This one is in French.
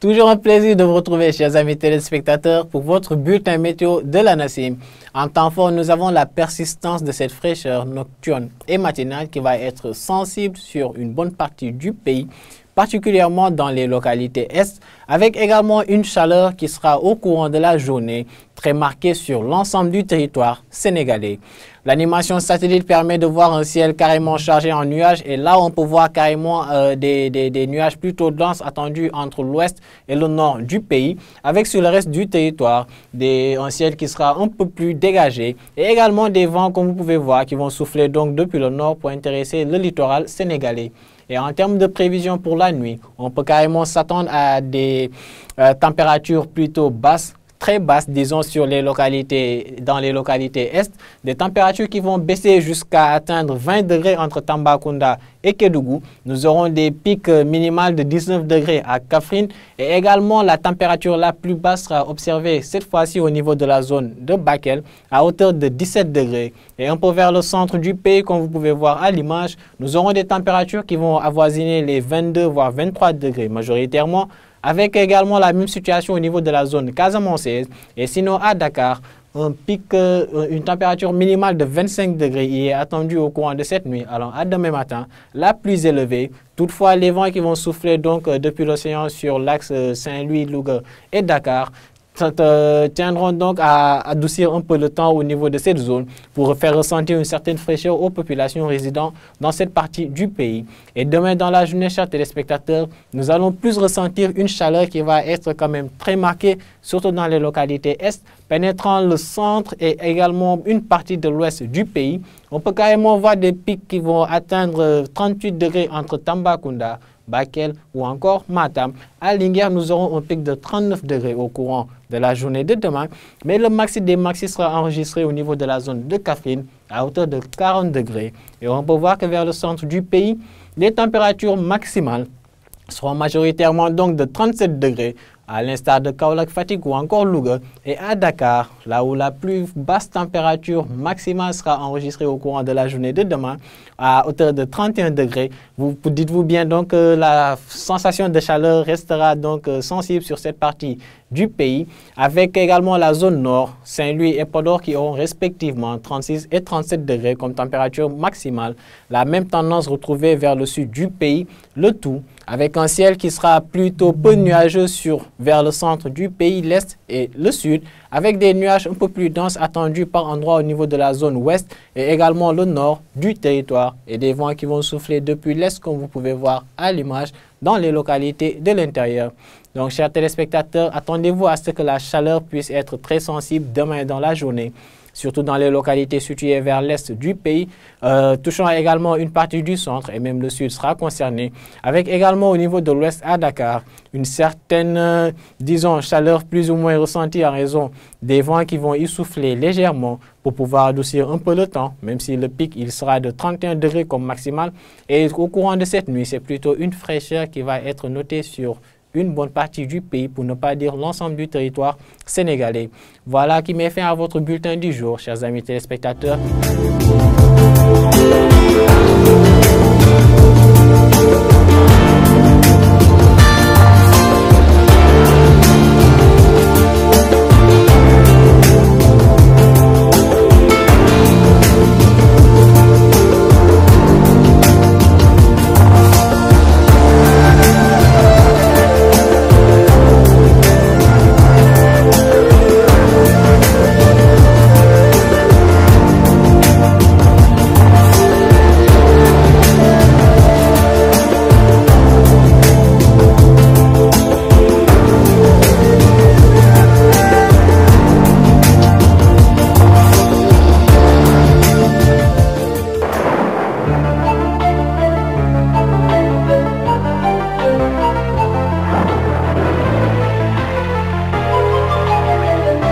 Toujours un plaisir de vous retrouver, chers amis téléspectateurs, pour votre bulletin météo de la NACIM. En temps fort, nous avons la persistance de cette fraîcheur nocturne et matinale qui va être sensible sur une bonne partie du pays, particulièrement dans les localités est, avec également une chaleur qui sera au courant de la journée, très marquée sur l'ensemble du territoire sénégalais. L'animation satellite permet de voir un ciel carrément chargé en nuages et là on peut voir carrément des nuages plutôt denses attendus entre l'ouest et le nord du pays, avec sur le reste du territoire un ciel qui sera un peu plus dégagé et également des vents comme vous pouvez voir qui vont souffler donc depuis le nord pour intéresser le littoral sénégalais. Et en termes de prévision pour la nuit, on peut carrément s'attendre à des températures plutôt basses, très basses, disons, dans les localités est, des températures qui vont baisser jusqu'à atteindre 20 degrés entre Tambacounda et Kédougou. Nous aurons des pics minimales de 19 degrés à Kaffrine et également la température la plus basse sera observée cette fois-ci au niveau de la zone de Bakel à hauteur de 17 degrés. Et un peu vers le centre du pays, comme vous pouvez voir à l'image, nous aurons des températures qui vont avoisiner les 22 voire 23 degrés majoritairement, avec également la même situation au niveau de la zone casamançaise. Et sinon à Dakar, une température minimale de 25 degrés y est attendue au courant de cette nuit. Alors à demain matin, la plus élevée. Toutefois, les vents qui vont souffler donc depuis l'océan sur l'axe Saint-Louis, Louga et Dakar tiendront donc à adoucir un peu le temps au niveau de cette zone pour faire ressentir une certaine fraîcheur aux populations résidant dans cette partie du pays. Et demain dans la journée, chers téléspectateurs, nous allons plus ressentir une chaleur qui va être quand même très marquée, surtout dans les localités est, pénétrant le centre et également une partie de l'ouest du pays. On peut carrément voir des pics qui vont atteindre 38 degrés entre Tambacounda, Bakel ou encore Matam. À Linguère, nous aurons un pic de 39 degrés au courant de la journée de demain, mais le maxi des maxis sera enregistré au niveau de la zone de Kaffrine à hauteur de 40 degrés. Et on peut voir que vers le centre du pays, les températures maximales seront majoritairement donc de 37 degrés, à l'instar de Kaolack, Fatick ou encore Louga, et à Dakar, là où la plus basse température maximale sera enregistrée au courant de la journée de demain, à hauteur de 31 degrés. Dites-vous bien donc que la sensation de chaleur restera donc sensible sur cette partie du pays, avec également la zone nord, Saint-Louis et Podor qui auront respectivement 36 et 37 degrés comme température maximale. La même tendance retrouvée vers le sud du pays, le tout avec un ciel qui sera plutôt peu nuageux vers le centre du pays, l'est et le sud, avec des nuages un peu plus denses attendus par endroits au niveau de la zone ouest et également le nord du territoire et des vents qui vont souffler depuis l'est comme vous pouvez voir à l'image dans les localités de l'intérieur. Donc chers téléspectateurs, attendez-vous à ce que la chaleur puisse être très sensible demain dans la journée, surtout dans les localités situées vers l'est du pays, touchant également une partie du centre et même le sud sera concerné, avec également au niveau de l'ouest à Dakar, une certaine, disons, chaleur plus ou moins ressentie en raison des vents qui vont y souffler légèrement pour pouvoir adoucir un peu le temps, même si le pic il sera de 31 degrés comme maximal. Et au courant de cette nuit, c'est plutôt une fraîcheur qui va être notée sur une bonne partie du pays, pour ne pas dire l'ensemble du territoire sénégalais. Voilà qui met fin à votre bulletin du jour, chers amis téléspectateurs.